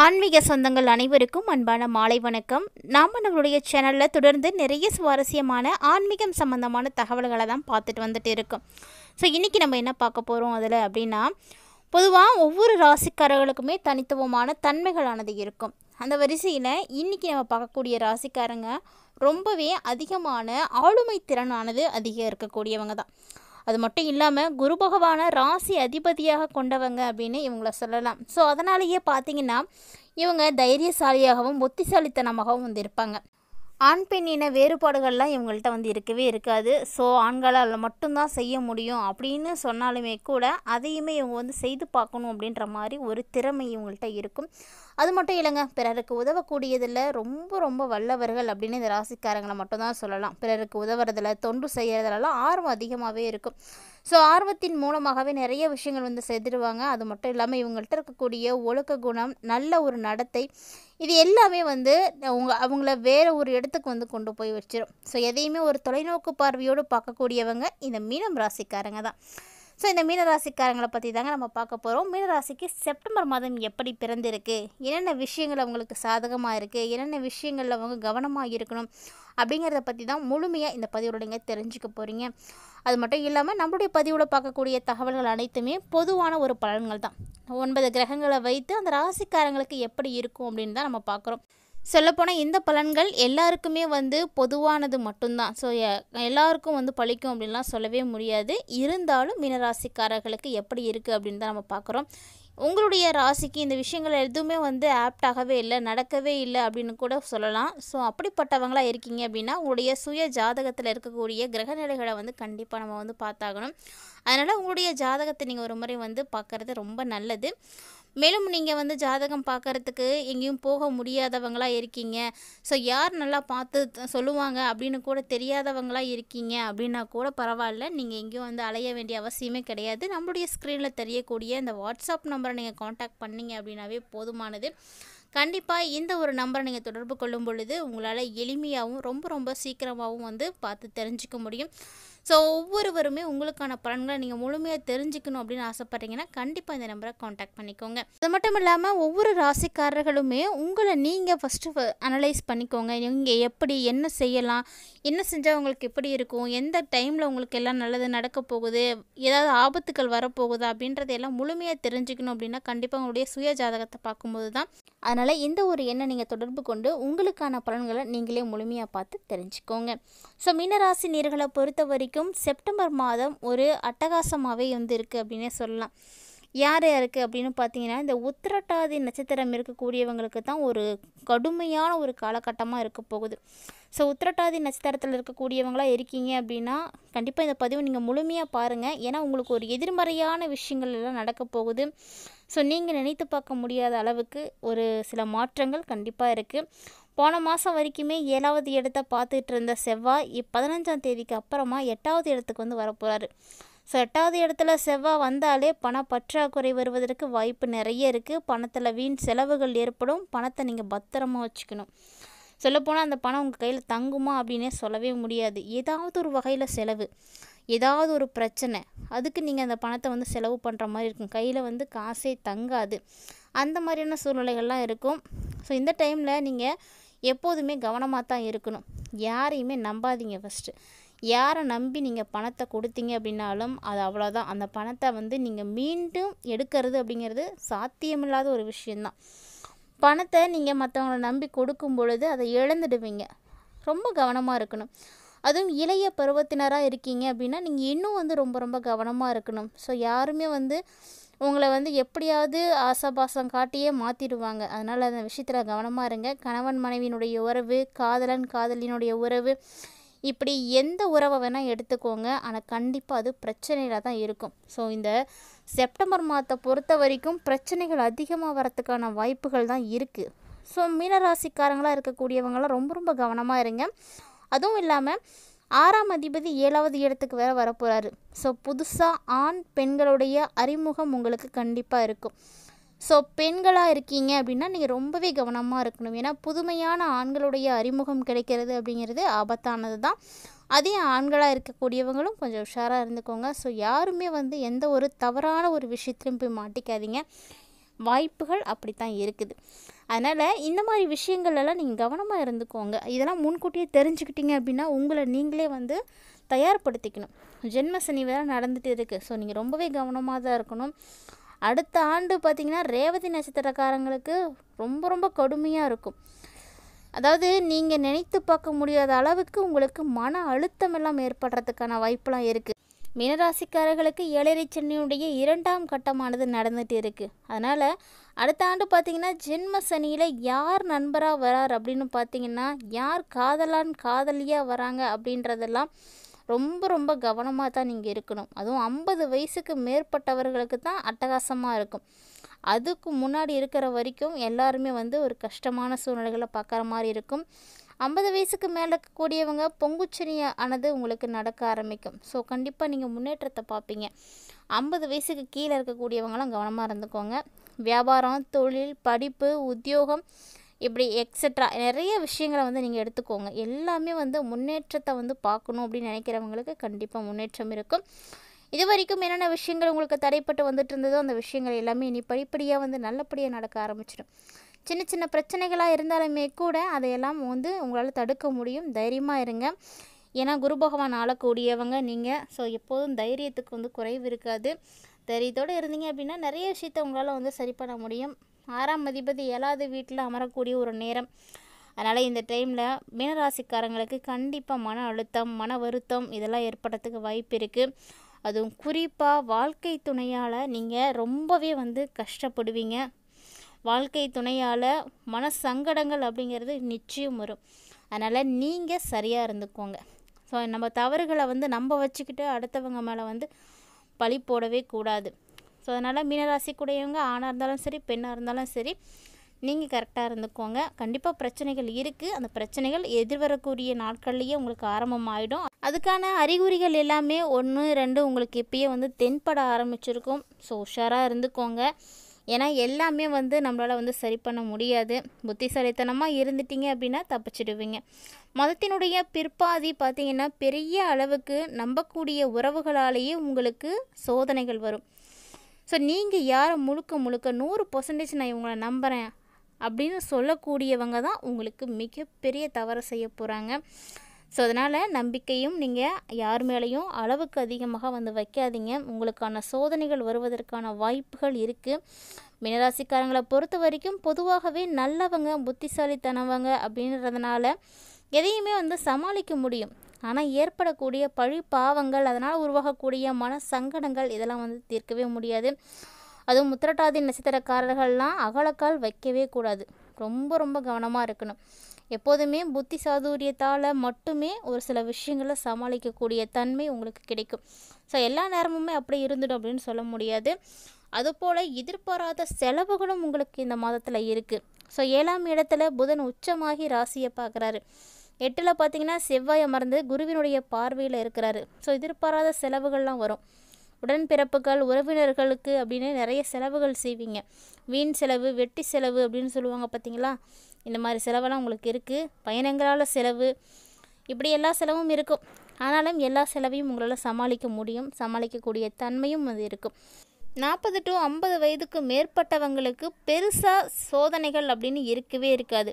ஆன்மீக சொந்தங்கள் அனைவருக்கும் அன்பான மாலை வணக்கம். நாம் நம்மளுடைய சேனலில் தொடர்ந்து நிறைய சுவாரஸ்யமான ஆன்மீகம் சம்பந்தமான தகவல்களை தான் பார்த்துட்டு வந்துட்டு இருக்கோம். ஸோ இன்றைக்கி நம்ம என்ன பார்க்க போகிறோம் அதில் அப்படின்னா, பொதுவாக ஒவ்வொரு ராசிக்காரர்களுக்குமே தனித்துவமான தன்மைகளானது இருக்கும். அந்த வரிசையில் இன்றைக்கி நம்ம பார்க்கக்கூடிய ராசிக்காரங்க ரொம்பவே அதிகமான ஆளுமை திறனானது அதிகம் இருக்கக்கூடியவங்க தான். அது மட்டும் இல்லாமல் குரு பகவானை ராசி அதிபதியாக கொண்டவங்க அப்படின்னு இவங்கள சொல்லலாம். ஸோ அதனாலேயே பார்த்தீங்கன்னா இவங்க தைரியசாலியாகவும் புத்திசாலித்தனமாகவும் வந்து இருப்பாங்க. ஆண் பெண் இன வேறுபாடுகள்லாம் இவங்கள்ட்ட வந்து இருக்கவே இருக்காது. ஸோ ஆண்களால் மட்டும்தான் செய்ய முடியும் அப்படின்னு சொன்னாலுமே கூட அதையுமே இவங்க வந்து செய்து பார்க்கணும் அப்படின்ற மாதிரி ஒரு திறமை இவங்கள்ட்ட இருக்கும். அது மட்டும் இல்லைங்க, பிறருக்கு உதவக்கூடியதில் ரொம்ப ரொம்ப வல்லவர்கள் அப்படின்னு இந்த ராசிக்காரங்களை மட்டும்தான் சொல்லலாம். பிறருக்கு உதவுறதில் தொண்டு செய்கிறதுலலாம் ஆர்வம் அதிகமாகவே இருக்கும். ஸோ ஆர்வத்தின் மூலமாகவே நிறைய விஷயங்கள் வந்து செய்திடுவாங்க. அது மட்டும் இல்லாமல் இவங்கள்ட்ட இருக்கக்கூடிய ஒழுக்க குணம், நல்ல ஒரு நடத்தை, இது எல்லாமே வந்து அவங்கள வேறு ஒரு இடத்துக்கு வந்து கொண்டு போய் வச்சிடும். ஸோ எதையுமே ஒரு தொலைநோக்கு பார்வையோடு பார்க்கக்கூடியவங்க இந்த மீனம் ராசிக்காரங்க தான். ஸோ இந்த மீனராசிக்காரங்களை பற்றி தாங்க நம்ம பார்க்க போகிறோம். மீனராசிக்கு செப்டம்பர் மாதம் எப்படி பிறந்திருக்கு, என்னென்ன விஷயங்கள் அவங்களுக்கு சாதகமாக இருக்குது, என்னென்ன விஷயங்களில் அவங்க கவனமாக இருக்கணும் அப்படிங்கிறத பற்றி தான் முழுமையாக இந்த பதிவோட நீங்கள் தெரிஞ்சுக்க போகிறீங்க. அது மட்டும் இல்லாமல் நம்மளுடைய பதிவில் பார்க்கக்கூடிய தகவல்கள் அனைத்துமே பொதுவான ஒரு பலன்கள் தான். 9 கிரகங்களை வைத்து அந்த ராசிக்காரங்களுக்கு எப்படி இருக்கும் அப்படின்னு தான் நம்ம பார்க்குறோம். சொல்லப்போனால் இந்த பலன்கள் எல்லாருக்குமே வந்து பொதுவானது மட்டும்தான். ஸோ எல்லாருக்கும் வந்து பழிக்கும் அப்படின்லாம் சொல்லவே முடியாது. இருந்தாலும் மீனராசிக்காரர்களுக்கு எப்படி இருக்குது அப்படின்னு தான் நம்ம பார்க்குறோம். உங்களுடைய ராசிக்கு இந்த விஷயங்கள் எதுவுமே வந்து ஆப்டாகவே இல்லை, நடக்கவே இல்லை அப்படின்னு கூட சொல்லலாம். ஸோ அப்படிப்பட்டவங்களாக இருக்கீங்க அப்படின்னா உங்களுடைய சுய ஜாதகத்தில் இருக்கக்கூடிய கிரகநிலைகளை வந்து கண்டிப்பாக நம்ம வந்து பார்த்தாகணும். அதனால் உங்களுடைய ஜாதகத்தை நீங்கள் ஒரு முறை வந்து பார்க்குறது ரொம்ப நல்லது. மேலும் நீங்கள் வந்து ஜாதகம் பார்க்குறதுக்கு எங்கேயும் போக முடியாதவங்களாக இருக்கீங்க, ஸோ யார் நல்லா பார்த்து சொல்லுவாங்க அப்படின்னு கூட தெரியாதவங்களாக இருக்கீங்க அப்படின்னா கூட பரவாயில்ல. நீங்கள் எங்கேயும் வந்து அலைய வேண்டிய அவசியமே கிடையாது. நம்மளுடைய ஸ்க்ரீனில் தெரியக்கூடிய இந்த வாட்ஸ்அப் நம்பரை நீங்கள் காண்டாக்ட் பண்ணிங்க அப்படின்னாவே போதுமானது. கண்டிப்பாக இந்த ஒரு நம்பரை நீங்கள் தொடர்பு கொள்ளும் பொழுது உங்களால் எளிமையாகவும் ரொம்ப ரொம்ப சீக்கிரமாகவும் வந்து பார்த்து தெரிஞ்சிக்க முடியும். ஸோ ஒவ்வொருவருமே உங்களுக்கான பலன்களை நீங்கள் முழுமையாக தெரிஞ்சுக்கணும் அப்படின்னு ஆசைப்பட்றீங்கன்னா கண்டிப்பாக இந்த நம்பரை காண்டாக்ட் பண்ணிக்கோங்க. அது மட்டும் இல்லாமல் ஒவ்வொரு ராசிக்காரர்களுமே உங்களை நீங்கள் ஃபஸ்ட்டு அனலைஸ் பண்ணிக்கோங்க. நீங்கள் எப்படி என்ன செய்யலாம், என்ன செஞ்சால் உங்களுக்கு எப்படி இருக்கும், எந்த டைமில் உங்களுக்கு எல்லாம் நல்லது நடக்க போகுது, ஏதாவது ஆபத்துக்கள் வரப்போகுதா அப்படின்றதையெல்லாம் முழுமையாக தெரிஞ்சுக்கணும் அப்படின்னா கண்டிப்பாக உங்களுடைய சுய ஜாதகத்தை பார்க்கும்போது தான். அதனால் இந்த ஒரு எண்ணை நீங்கள் தொடர்பு கொண்டு உங்களுக்கான பலன்களை நீங்களே முழுமையாக பார்த்து தெரிஞ்சுக்கோங்க. ஸோ மீனராசி நேர்களை பொறுத்த வரைக்கும் செப்டம்பர் மாதம் ஒரு அட்டகாசமாகவே வந்து இருக்குது அப்படின்னே சொல்லலாம். யார் யாருக்கு அப்படின்னு பார்த்தீங்கன்னா, இந்த உத்திரட்டாதி நட்சத்திரம் இருக்கக்கூடியவங்களுக்கு தான் ஒரு கடுமையான ஒரு காலகட்டமாக இருக்க போகுது. ஸோ உத்திரட்டாதி நட்சத்திரத்தில் இருக்கக்கூடியவங்களாக இருக்கீங்க அப்படின்னா கண்டிப்பாக இந்த பதிவு நீங்கள் முழுமையாக பாருங்கள். ஏன்னா உங்களுக்கு ஒரு எதிர்மறையான விஷயங்கள் எல்லாம் நடக்க போகுது. ஸோ நீங்கள் நினைத்து பார்க்க முடியாத அளவுக்கு ஒரு சில மாற்றங்கள் கண்டிப்பாக இருக்குது. போன மாதம் வரைக்குமே 7வது இடத்தை பார்த்துட்டு இருந்த செவ்வாய் 15ஆம் தேதிக்கு அப்புறமா 8வது இடத்துக்கு வந்து வரப்போகிறாரு. ஸோ 8வது இடத்துல செவ்வாய் வந்தாலே பண பற்றாக்குறை வருவதற்கு வாய்ப்பு நிறைய இருக்குது. பணத்தில் வீண் செலவுகள் ஏற்படும். பணத்தை நீங்கள் பத்திரமா வச்சுக்கணும். சொல்லப்போனால் அந்த பணம் உங்கள் கையில் தங்குமா அப்படின்னே சொல்லவே முடியாது. ஏதாவது ஒரு வகையில் செலவு, ஏதாவது ஒரு பிரச்சனை, அதுக்கு நீங்கள் அந்த பணத்தை வந்து செலவு பண்ணுற மாதிரி இருக்கும். கையில் வந்து காசே தங்காது. அந்த மாதிரியான சூழ்நிலைகள்லாம் இருக்கும். ஸோ இந்த டைமில் நீங்கள் எப்போதுமே கவனமாக தான் இருக்கணும். யாரையுமே நம்பாதீங்க. ஃபஸ்ட்டு யாரை நம்பி நீங்கள் பணத்தை கொடுத்தீங்க அப்படின்னாலும் அது அவ்வளோதான். அந்த பணத்தை வந்து நீங்கள் மீண்டும் எடுக்கிறது அப்படிங்கிறது சாத்தியமில்லாத ஒரு விஷயந்தான். பணத்தை நீங்கள் மற்றவங்கள நம்பி கொடுக்கும் பொழுது அதை இழந்துடுவீங்க. ரொம்ப கவனமாக இருக்கணும். அதுவும் இளைய பருவத்தினராக இருக்கீங்க அப்படின்னா நீங்கள் இன்னும் வந்து ரொம்ப ரொம்ப கவனமாக இருக்கணும். ஸோ யாருமே வந்து உங்களை வந்து எப்படியாவது ஆசாபாசம் காட்டியே மாற்றிடுவாங்க. அதனால் அந்த விஷயத்தில் கவனமாக இருங்க. கணவன் மனைவியினுடைய உறவு, காதலன் காதலினுடைய உறவு, இப்படி எந்த உறவை வேணால் எடுத்துக்கோங்க. ஆனால் கண்டிப்பாக அது பிரச்சனையில் தான் இருக்கும். ஸோ இந்த செப்டம்பர் மாதத்தை பொறுத்த வரைக்கும் பிரச்சனைகள் அதிகமாக வரத்துக்கான வாய்ப்புகள் தான் இருக்குது. ஸோ மீனராசிக்காரங்களாக இருக்கக்கூடியவங்களாம் ரொம்ப ரொம்ப கவனமாக இருங்க. அதுவும் இல்லாமல் 6ஆம் அதிபதி 7வது இடத்துக்கு வேறு வரப்போகிறாரு. ஸோ புதுசாக ஆண் பெண்களுடைய அறிமுகம் உங்களுக்கு கண்டிப்பாக இருக்கும். ஸோ பெண்களாக இருக்கீங்க அப்படின்னா நீங்கள் ரொம்பவே கவனமாக இருக்கணும். ஏன்னா புதுமையான ஆண்களுடைய அறிமுகம் கிடைக்கிறது அப்படிங்கிறது ஆபத்தானது தான். அதே ஆண்களாக இருக்கக்கூடியவங்களும் கொஞ்சம் உஷாராக இருந்துக்கோங்க. ஸோ யாருமே வந்து எந்த ஒரு தவறான ஒரு விஷயத்துலையும் போய் மாட்டிக்காதீங்க. வாய்ப்புகள் அப்படி தான் இருக்குது. அதனால் இந்த மாதிரி விஷயங்கள்லாம் நீங்கள் கவனமாக இருந்துக்கோங்க. இதெல்லாம் முன்கூட்டியே தெரிஞ்சுக்கிட்டீங்க அப்படின்னா உங்களை நீங்களே வந்து தயார்படுத்திக்கணும். ஜென்ம சனி வேறு நடந்துகிட்டு இருக்குது. ஸோ நீங்கள் ரொம்பவே கவனமாக தான் இருக்கணும். அடுத்த ஆண்டு பார்த்திங்கன்னா ரேவதி நட்சத்திரக்காரங்களுக்கு ரொம்ப ரொம்ப கடுமையாக இருக்கும். அதாவது நீங்கள் நினைத்து பார்க்க முடியாத அளவுக்கு உங்களுக்கு மன அழுத்தம் எல்லாம் ஏற்படுறதுக்கான வாய்ப்பெலாம் இருக்குது. மீனராசிக்காரர்களுக்கு ஏழரை சனியுடைய 2ஆம் கட்டமானது நடந்துகிட்டு இருக்குது. அதனால் அடுத்த ஆண்டு பார்த்திங்கன்னா ஜென்ம சனியில் யார் நண்பராக வரார் அப்படின்னு பார்த்திங்கன்னா, யார் காதலான் காதலியாக வராங்க அப்படின்றதெல்லாம் ரொம்ப ரொம்ப கவனமாக தான் நீங்கள் இருக்கணும். அதுவும் 50 வயசுக்கு மேற்பட்டவர்களுக்கு தான் அட்டகாசமாக இருக்கும். அதுக்கு முன்னாடி இருக்கிற வரைக்கும் எல்லாருமே வந்து ஒரு கஷ்டமான சூழ்நிலைகளை பார்க்குற மாதிரி இருக்கும். 50 வயசுக்கு மேலே இருக்கக்கூடியவங்க பொங்குச்சனி ஆனது உங்களுக்கு நடக்க ஆரம்பிக்கும். ஸோ கண்டிப்பாக நீங்கள் முன்னேற்றத்தை பார்ப்பீங்க. 50 வயசுக்கு கீழே இருக்கக்கூடியவங்களாம் கவனமாக இருந்துக்கோங்க. வியாபாரம், தொழில், படிப்பு, உத்தியோகம், இப்படி எக்ஸட்ரா நிறைய விஷயங்களை வந்து நீங்கள் எடுத்துக்கோங்க. எல்லாமே வந்து முன்னேற்றத்தை வந்து பார்க்கணும் அப்படின்னு நினைக்கிறவங்களுக்கு கண்டிப்பாக முன்னேற்றம் இருக்கும். இது வரைக்கும் என்னென்ன விஷயங்கள் உங்களுக்கு தடைப்பட்டு வந்துட்டு இருந்ததோ அந்த விஷயங்கள் எல்லாமே இனி படிப்படியாக வந்து நல்லபடியாக நடக்க ஆரம்பிச்சிடும். சின்ன சின்ன பிரச்சனைகளாக இருந்தாலுமே கூட அதையெல்லாம் வந்து உங்களால் தடுக்க முடியும். தைரியமாக இருங்க. ஏன்னா குரு பகவான் ஆளக்கூடியவங்க நீங்கள். ஸோ எப்போதும் தைரியத்துக்கு வந்து குறைவு இருக்காது. தைரியத்தோடு இருந்தீங்க அப்படின்னா நிறைய விஷயத்தை உங்களால் வந்து சரி பண்ண முடியும். 6ஆம் அதிபதி 7வது வீட்டில் அமரக்கூடிய ஒரு நேரம். அதனால் இந்த டைமில் மீனராசிக்காரங்களுக்கு கண்டிப்பாக மன அழுத்தம், மன வருத்தம் இதெல்லாம் ஏற்படுறதுக்கு வாய்ப்பு இருக்குது. அதுவும் குறிப்பாக வாழ்க்கை துணையால் நீங்கள் ரொம்பவே வந்து கஷ்டப்படுவீங்க. வாழ்க்கை துணையால் மன சங்கடங்கள் அப்படிங்கிறது நிச்சயம் வரும். அதனால் நீங்கள் சரியாக இருந்துக்கோங்க. ஸோ நம்ம தவறுகளை வந்து நம்ம வச்சுக்கிட்டு அடுத்தவங்க மேலே வந்து பழி போடவே கூடாது. ஸோ அதனால் மீனராசிக்குடையவங்க ஆணாக இருந்தாலும் சரி பெண்ணாக இருந்தாலும் சரி நீங்கள் கரெக்டாக இருந்துக்கோங்க. கண்டிப்பாக பிரச்சனைகள் இருக்குது. அந்த பிரச்சனைகள் எதிர்வரக்கூடிய நாட்கள்லேயே உங்களுக்கு ஆரம்பமாயிடும். அதுக்கான அறிகுறிகள் எல்லாமே 1, 2 உங்களுக்கு இப்பயே வந்து தென்பட ஆரம்பிச்சிருக்கும். ஸோ உஷாராக இருந்துக்கோங்க. ஏன்னா எல்லாமே வந்து நம்மளால் வந்து சரி பண்ண முடியாது. புத்திசாலித்தனமாக இருந்துட்டீங்க அப்படின்னா தப்பிச்சிடுவீங்க. மதத்தினுடைய பிற்பாதி பார்த்திங்கன்னா பெரிய அளவுக்கு நம்பக்கூடிய உறவுகளாலேயே உங்களுக்கு சோதனைகள் வரும். ஸோ நீங்கள் யாரை முழுக்க 100% நான் இவங்களை நம்புகிறேன் அப்படின்னு சொல்லக்கூடியவங்க தான் உங்களுக்கு மிகப்பெரிய தவறு செய்ய போகிறாங்க. ஸோ அதனால் நம்பிக்கையும் நீங்கள் யார் மேலேயும் அளவுக்கு அதிகமாக வந்து வைக்காதீங்க. உங்களுக்கான சோதனைகள் வருவதற்கான வாய்ப்புகள் இருக்குது. மீனராசிக்காரங்களை பொறுத்த வரைக்கும் பொதுவாகவே நல்லவங்க, புத்திசாலித்தனவங்க அப்படின்றதுனால எதையுமே வந்து சமாளிக்க முடியும். ஆனால் ஏற்படக்கூடிய பழி பாவங்கள், அதனால் உருவாகக்கூடிய மன சங்கடங்கள் இதெல்லாம் வந்து தீர்க்கவே முடியாது. அதுவும் உத்திரட்டாதி நட்சத்திரக்காரர்கள்லாம் அகலக்கால் வைக்கவே கூடாது. ரொம்ப ரொம்ப கவனமாக இருக்கணும். எப்போதுமே புத்தி சாதுரியத்தால் மட்டுமே ஒரு சில விஷயங்களை சமாளிக்கக்கூடிய தன்மை உங்களுக்கு கிடைக்கும். ஸோ எல்லா நேரமுமே அப்படி இருந்துடும் அப்படின்னு சொல்ல முடியாது. அதுபோல் எதிர்பாராத செலவுகளும் உங்களுக்கு இந்த மாதத்தில் இருக்குது. ஸோ 7ஆம் இடத்துல புதன் உச்சமாகி ராசியை பார்க்குறாரு. 8ல் பார்த்திங்கன்னா செவ்வாய் அமர்ந்து குருவினுடைய பார்வையில் இருக்கிறாரு. ஸோ எதிர்பாராத செலவுகள்லாம் வரும். உடன்பிறப்புகள், உறவினர்களுக்கு அப்படின்னு நிறைய செலவுகள் செய்வீங்க. வீண் செலவு, வெட்டி செலவு அப்படின்னு சொல்லுவாங்க பார்த்திங்களா. இந்த மாதிரி செலவெல்லாம் உங்களுக்கு இருக்குது. பயணங்களால் செலவு, இப்படி எல்லா செலவும் இருக்கும். ஆனாலும் எல்லா செலவையும் உங்களால் சமாளிக்க முடியும். சமாளிக்கக்கூடிய தன்மையும் அது இருக்கும். 40 to 50 வயதுக்கு மேற்பட்டவங்களுக்கு பெருசாக சோதனைகள் அப்படின்னு இருக்கவே இருக்காது.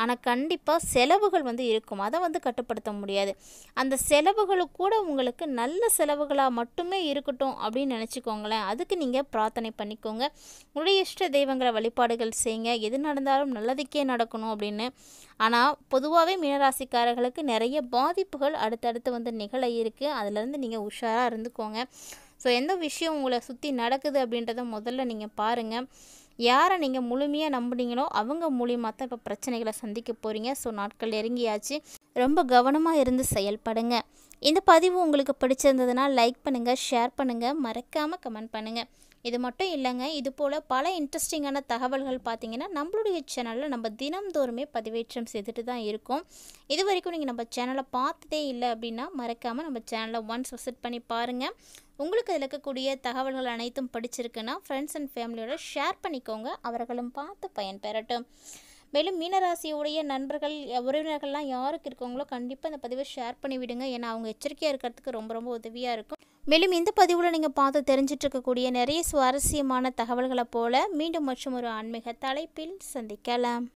ஆனால் கண்டிப்பாக செலவுகள் வந்து இருக்கும். அதை வந்து கட்டுப்படுத்த முடியாது. அந்த செலவுகளுக்கு கூட உங்களுக்கு நல்ல செலவுகளாக மட்டுமே இருக்கட்டும் அப்படின்னு நினச்சிக்கோங்களேன். அதுக்கு நீங்கள் பிரார்த்தனை பண்ணிக்கோங்க. உங்களுடைய இஷ்ட தெய்வங்களை வழிபாடுகள் செய்யுங்க. எது நடந்தாலும் நல்லதுக்கே நடக்கணும் அப்படின்னு. ஆனால் பொதுவாகவே மீனராசிக்காரர்களுக்கு நிறைய பாதிப்புகள் அடுத்தடுத்து வந்து நிகழ இருக்குது. அதுலேருந்து நீங்கள் உஷாராக இருந்துக்கோங்க. ஸோ எந்த விஷயம் உங்களை சுற்றி நடக்குது அப்படின்றத முதல்ல நீங்கள் பாருங்கள். யாரை நீங்கள் முழுமையாக நம்புனீங்களோ அவங்க மூலியமாக தான் இப்போ பிரச்சனைகளை சந்திக்க போகிறீங்க. ஸோ நாட்கள் நெருங்கியாச்சு. ரொம்ப கவனமாக இருந்து செயல்படுங்க. இந்த பதிவு உங்களுக்கு பிடிச்சிருந்ததுன்னா லைக் பண்ணுங்கள், ஷேர் பண்ணுங்கள், மறக்காமல் கமெண்ட் பண்ணுங்கள். இது மட்டும் இல்லைங்க, இது போல் பல இன்ட்ரெஸ்டிங்கான தகவல்கள் பார்த்திங்கன்னா நம்மளுடைய சேனலில் நம்ம தினம்தோறுமே பதிவேற்றம் செய்துட்டு தான் இருக்கோம். இது வரைக்கும் நீங்கள் நம்ம சேனலை பார்த்ததே இல்லை அப்படின்னா மறக்காமல் நம்ம சேனலை ஒன்ஸ் விசிட் பண்ணி பாருங்கள். உங்களுக்கு அதில் இருக்கக்கூடிய தகவல்கள் அனைத்தும் பிடிச்சிருக்குன்னா ஃப்ரெண்ட்ஸ் அண்ட் ஃபேமிலியோட ஷேர் பண்ணிக்கோங்க. அவர்களும் பார்த்து பயன்பெறட்டும். மேலும் மீனராசியுடைய நண்பர்கள், உறவினர்கள்லாம் யாருக்கு இருக்கவங்களோ கண்டிப்பாக இந்த பதிவை ஷேர் பண்ணி விடுங்க. ஏன்னா அவங்க எச்சரிக்கையாக இருக்கிறதுக்கு ரொம்ப ரொம்ப உதவியாக இருக்கும். மேலும் இந்த பதிவில் நீங்கள் பார்த்து தெரிஞ்சிட்டு இருக்கக்கூடிய நிறைய சுவாரஸ்யமான தகவல்களை போல மீண்டும் மற்றும் ஒரு ஆன்மீக தலைப்பில் சந்திக்கலாம்.